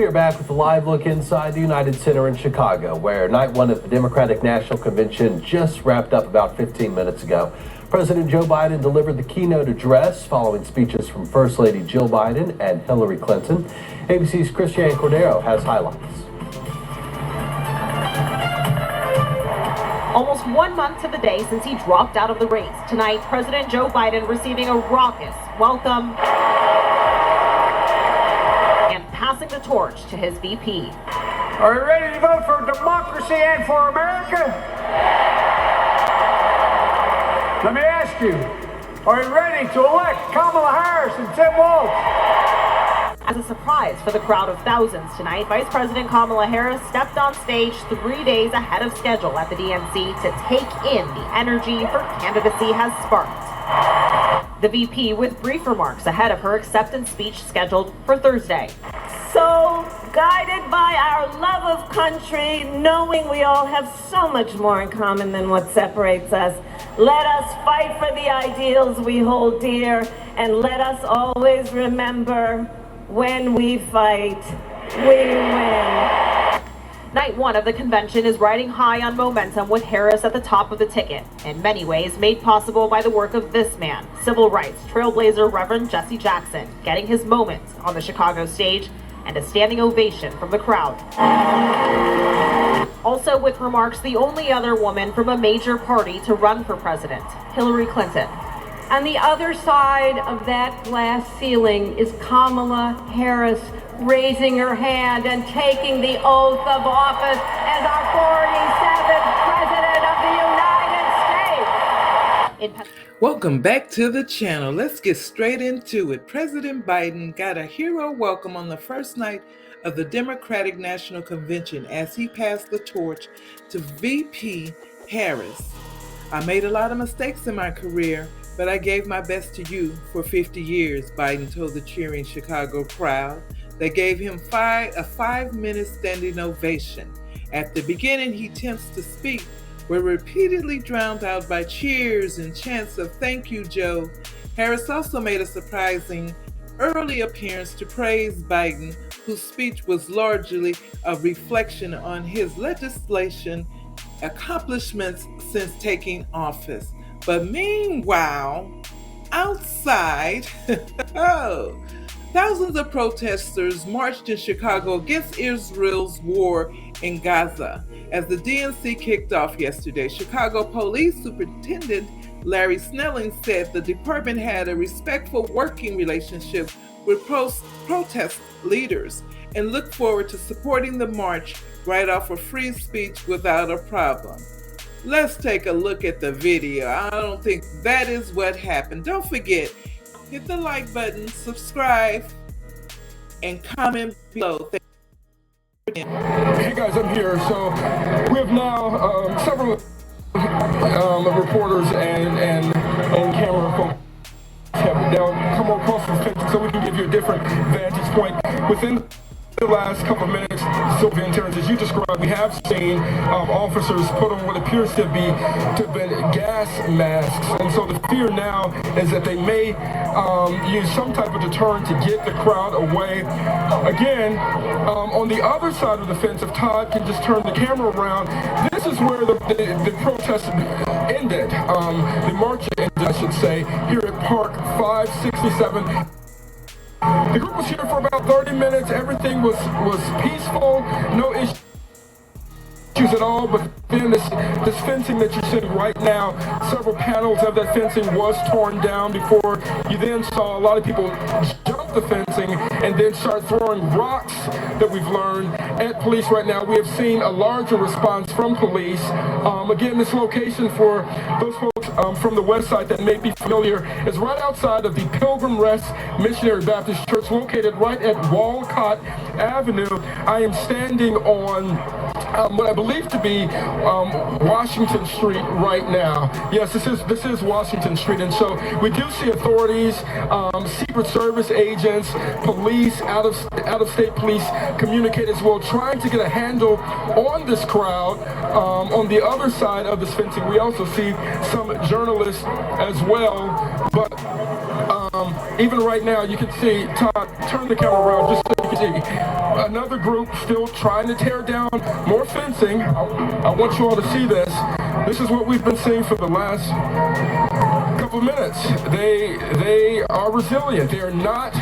are back with a live look inside the United Center in Chicago, where night one of the Democratic National Convention just wrapped up about 15 minutes ago. President Joe Biden delivered the keynote address following speeches from First Lady Jill Biden and Hillary Clinton. ABC's Christiane Cordero has highlights. Almost 1 month to the day since he dropped out of the race. Tonight, President Joe Biden receiving a raucous welcome and passing the torch to his VP. Are you ready to vote for democracy and for America? Let me ask you, are you ready to elect Kamala Harris and Tim Walz? As a surprise for the crowd of thousands tonight, Vice President Kamala Harris stepped on stage 3 days ahead of schedule at the DNC to take in the energy her candidacy has sparked. The VP with brief remarks ahead of her acceptance speech scheduled for Thursday. So, guided by our love of country, knowing we all have so much more in common than what separates us, let us fight for the ideals we hold dear, and let us always remember, when we fight, we win. Night one of the convention is riding high on momentum with Harris at the top of the ticket, in many ways made possible by the work of this man, civil rights trailblazer Reverend Jesse Jackson, getting his moment on the Chicago stage and a standing ovation from the crowd. Also with remarks, the only other woman from a major party to run for president, Hillary Clinton. On the other side of that glass ceiling is Kamala Harris raising her hand and taking the oath of office as our 47th President of the United States. Welcome back to the channel. Let's get straight into it. President Biden got a hero welcome on the first night of the Democratic National Convention as he passed the torch to VP Harris. I made a lot of mistakes in my career, but I gave my best to you for 50 years, Biden told the cheering Chicago crowd. They gave him a 5-minute standing ovation. At the beginning, he attempts to speak were repeatedly drowned out by cheers and chants of "Thank you, Joe." Harris also made a surprising early appearance to praise Biden, whose speech was largely a reflection on his legislation accomplishments since taking office. But meanwhile, outside, thousands of protesters marched in Chicago against Israel's war in Gaza. As the DNC kicked off yesterday, Chicago Police Superintendent Larry Snelling said the department had a respectful working relationship with protest leaders and looked forward to supporting the march right off of free speech without a problem. Let's take a look at the video. I don't think that is what happened. Don't forget, hit the like button, subscribe, and comment below. Hey guys, I'm here. So we have now several reporters and camera folks have now come across the fence so we can give you a different vantage point. Within the last couple of minutes, Sylvia and Terrence, as you described, we have seen officers put on what appears to have been gas masks, and so the fear now is that they may use some type of deterrent to get the crowd away. Again, on the other side of the fence, if Todd can just turn the camera around, this is where the protest ended. The march ended, I should say, here at Park 567. The group was here for about 30 minutes. Everything was peaceful, no issues at all, but then this fencing that you're seeing right now, several panels of that fencing was torn down before you then saw a lot of people jump the fencing and then start throwing rocks that we've learned at police right now. We have seen a larger response from police. Again, this location for those folks from the west side that may be familiar is right outside of the Pilgrim Rest Missionary Baptist Church located right at Walcott Avenue. I am standing on what I believe to be Washington Street right now. Yes, this is Washington Street, and so we do see authorities, Secret Service agents, police, out-of-state police communicate as well, trying to get a handle on this crowd. On the other side of this fencing, we also see some journalists as well, but even right now, you can see, Todd, turn the camera around just so you can see another group still trying to tear down more fencing. I want you all to see this. This is what we've been seeing for the last couple of minutes. They are resilient. They are not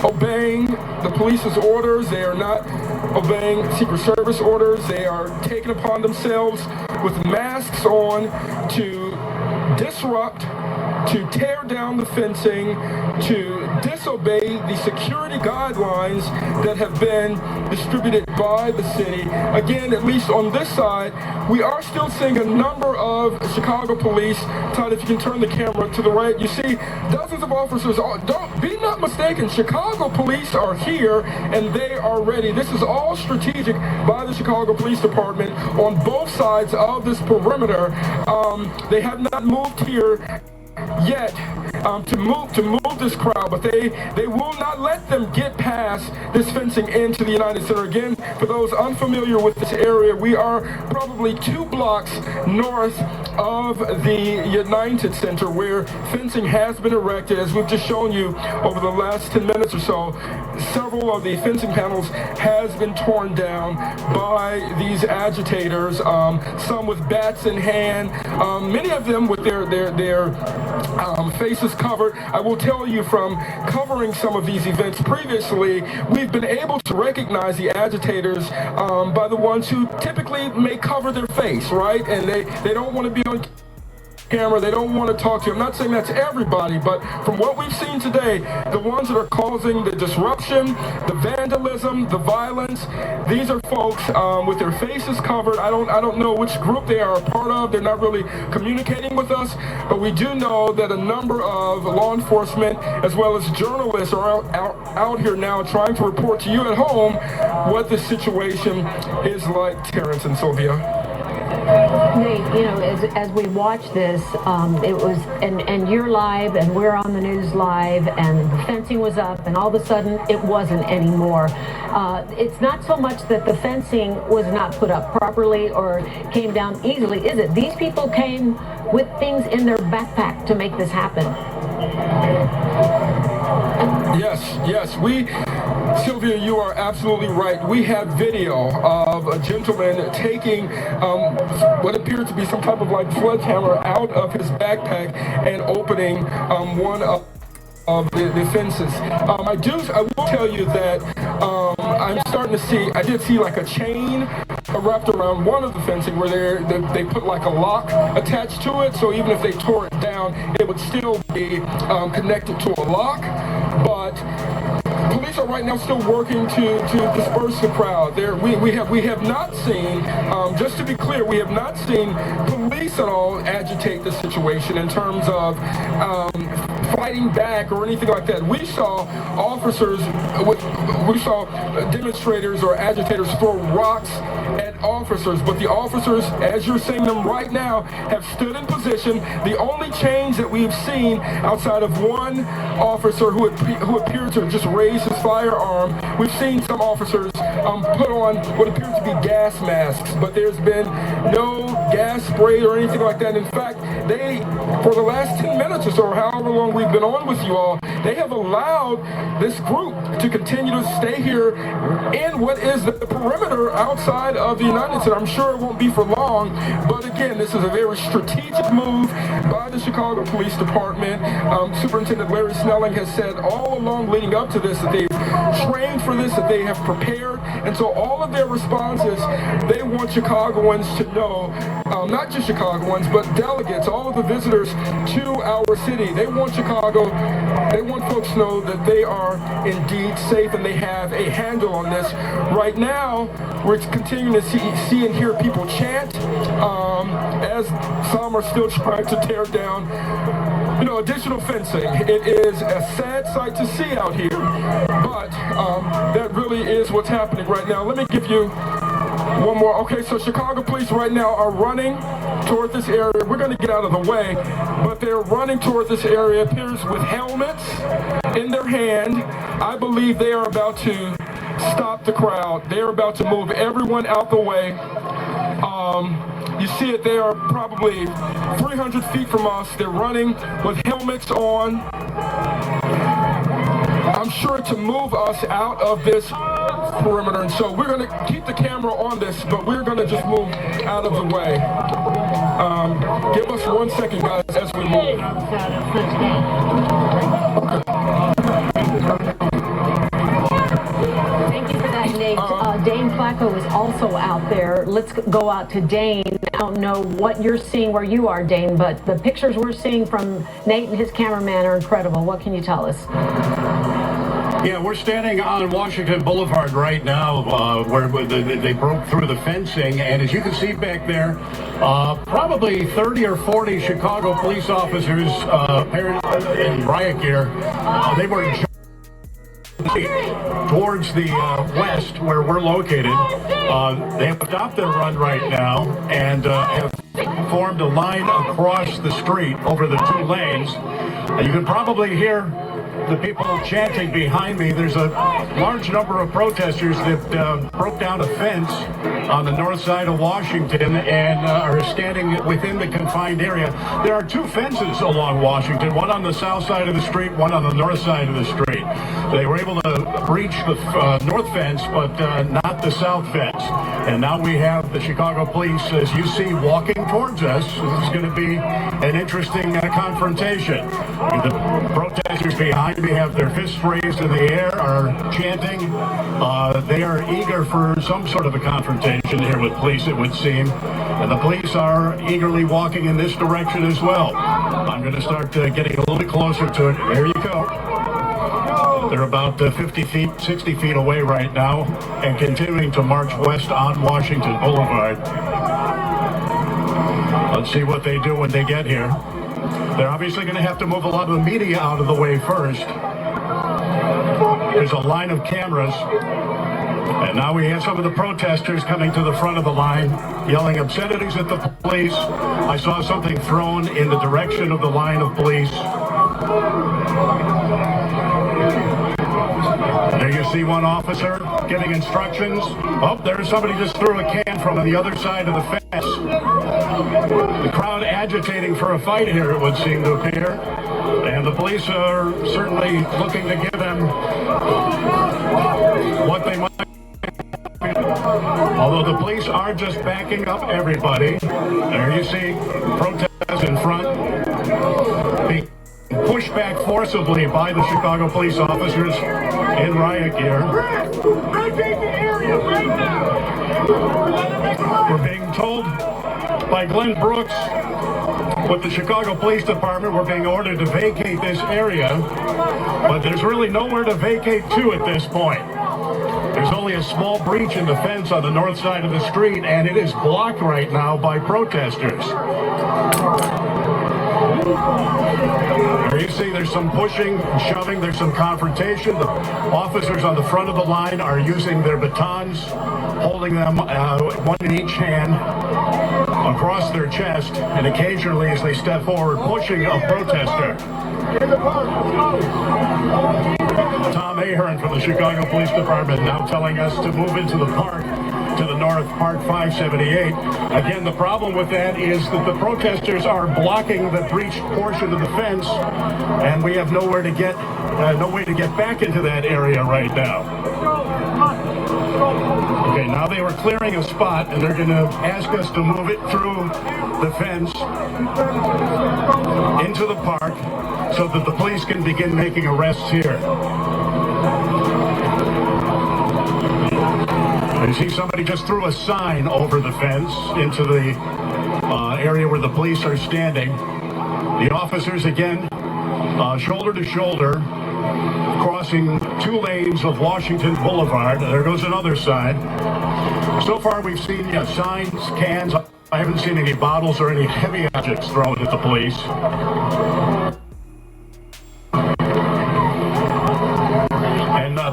obeying the police's orders. They are not obeying Secret Service orders. They are taking upon themselves with masks on to disrupt, to tear down the fencing, to disobey the security guidelines that have been distributed by the city. Again, at least on this side, we are still seeing a number of Chicago police. Todd, if you can turn the camera to the right, you see dozens of officers. Don't be not mistaken, Chicago police are here and they are ready. This is all strategic by the Chicago Police Department on both sides of this perimeter. They have not moved here yet to move this crowd, but they will not let them get past this fencing into the United Center. Again, for those unfamiliar with this area, we are probably 2 blocks north of the United Center where fencing has been erected. As we've just shown you over the last 10 minutes or so, several of the fencing panels has been torn down by these agitators, some with bats in hand, many of them with their faces covered. I will tell you from covering some of these events previously, we've been able to recognize the agitators by the ones who typically may cover their face, right? And they don't want to be on camera, they don't want to talk to you. I'm not saying that's everybody, but from what we've seen today, the ones that are causing the disruption, the vandalism, the violence, these are folks with their faces covered. I don't know which group they are a part of. They're not really communicating with us, but we do know that a number of law enforcement as well as journalists are out here now trying to report to you at home what the situation is like. Terrence and Sylvia. Nate, you know, as we watch this, it was, and you're live, and we're on the news live, and the fencing was up, and all of a sudden it wasn't anymore. It's not so much that the fencing was not put up properly or came down easily, is it? These people came with things in their backpack to make this happen. Yes, Sylvia, you are absolutely right. We have video of a gentleman taking what appeared to be some type of like sledgehammer out of his backpack and opening one of the fences. I will tell you that I'm starting to see, I did see like a chain wrapped around one of the fencing where they put like a lock attached to it, so even if they tore it down, it would still be connected to a lock. But police are right now still working to disperse the crowd. We have not seen, just to be clear, we have not seen police at all agitate the situation in terms of fighting back or anything like that. We saw demonstrators or agitators throw rocks at officers, but the officers, as you're seeing them right now, have stood in position. The only change that we've seen outside of one officer who appeared to just raise his firearm, we've seen some officers put on what appears to be gas masks, but there's been no gas spray or anything like that. In fact, for the last 10 minutes or so, or however long we've been on with you all, they have allowed this group to continue to stay here in what is the perimeter outside of the United States. I'm sure it won't be for long, but again, this is a very strategic move by the Chicago Police Department. Superintendent Larry Snelling has said all along leading up to this that they've trained for this, that they have prepared, and so all of their responses, they want Chicagoans to know, not just Chicagoans, but delegates, all of the visitors to our city. They want folks to know that they are indeed safe and they have a handle on this. Right now, we're continuing to see and hear people chant as some are still trying to tear down additional fencing. It is a sad sight to see out here, but that really is what's happening right now. Let me give you one more. Okay, so Chicago police right now are running toward this area. We're going to get out of the way, but they're running toward this area, appears with helmets in their hand. I believe they are about to stop the crowd. They are about to move everyone out the way. You see it, they are probably 300 feet from us. They're running with helmets on. I'm sure to move us out of this perimeter, and so we're going to keep the camera on this, but we're going to just move out of the way. Give us 1 second, guys, as we move. Thank you for that, Nate. Dane Flacco is also out there. Let's go out to Dane. I don't know what you're seeing where you are, Dane, but the pictures we're seeing from Nate and his cameraman are incredible. What can you tell us? Yeah, we're standing on Washington Boulevard right now, where they broke through the fencing, and as you can see back there, probably 30 or 40 Chicago police officers in riot gear. They were towards the west, where we're located. They have stopped their run right now and have formed a line across the street over the 2 lanes. You can probably hear the people chanting behind me. There's a large number of protesters that broke down a fence on the north side of Washington and are standing within the confined area. There are 2 fences along Washington, one on the south side of the street, one on the north side of the street. They were able to breach the north fence, but not the south fence. And now we have the Chicago police, as you see, walking towards us. This is going to be an interesting confrontation. The protesters behind me have their fists raised in the air, are chanting. They are eager for some sort of a confrontation here with police, it would seem. And the police are eagerly walking in this direction as well. I'm going to start getting a little bit closer to it. There you go. They're about 50 feet, 60 feet away right now and continuing to march west on Washington Boulevard. Let's see what they do when they get here. They're obviously going to have to move a lot of the media out of the way first. There's a line of cameras. And now we have some of the protesters coming to the front of the line, yelling obscenities at the police. I saw something thrown in the direction of the line of police. There you see one officer giving instructions. Oh, there's somebody just threw a can from the other side of the fence. The crowd agitating for a fight here, it would seem to appear. And the police are certainly looking to give them what they might. Although the police are just backing up everybody. There you see protests in front. Being pushed back forcibly by the Chicago police officers in riot gear. We're being told by Glenn Brooks with the Chicago Police Department we're being ordered to vacate this area, but there's really nowhere to vacate to at this point. There's only a small breach in the fence on the north side of the street, and it is blocked right now by protesters. There you see there's some pushing and shoving, there's some confrontation. The officers on the front of the line are using their batons, holding them one in each hand across their chest, and occasionally as they step forward, pushing a protester. Tom Ahern from the Chicago Police Department now telling us to move into the park to the north, Park 578. Again, the problem with that is that the protesters are blocking the breached portion of the fence, and we have nowhere to get, no way to get back into that area right now. Okay, now they were clearing a spot, and they're going to ask us to move it through the fence into the park so that the police can begin making arrests here. You see somebody just threw a sign over the fence into the area where the police are standing. The officers, again, shoulder to shoulder, crossing 2 lanes of Washington Boulevard. There goes another sign. So far we've seen signs, cans. I haven't seen any bottles or any heavy objects thrown at the police.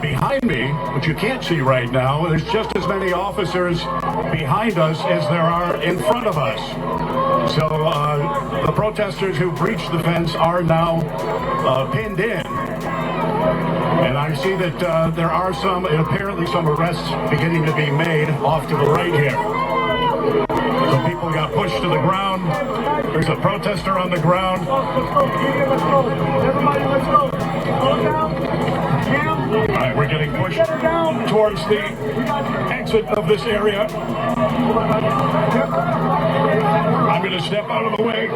Behind me, which you can't see right now, there's just as many officers behind us as there are in front of us. So the protesters who breached the fence are now pinned in. And I see that there are apparently some arrests beginning to be made off to the right here. Some people got pushed to the ground. There's a protester on the ground. Everybody, let's go. Go down. All right, we're getting pushed towards the exit of this area. I'm going to step out of the way.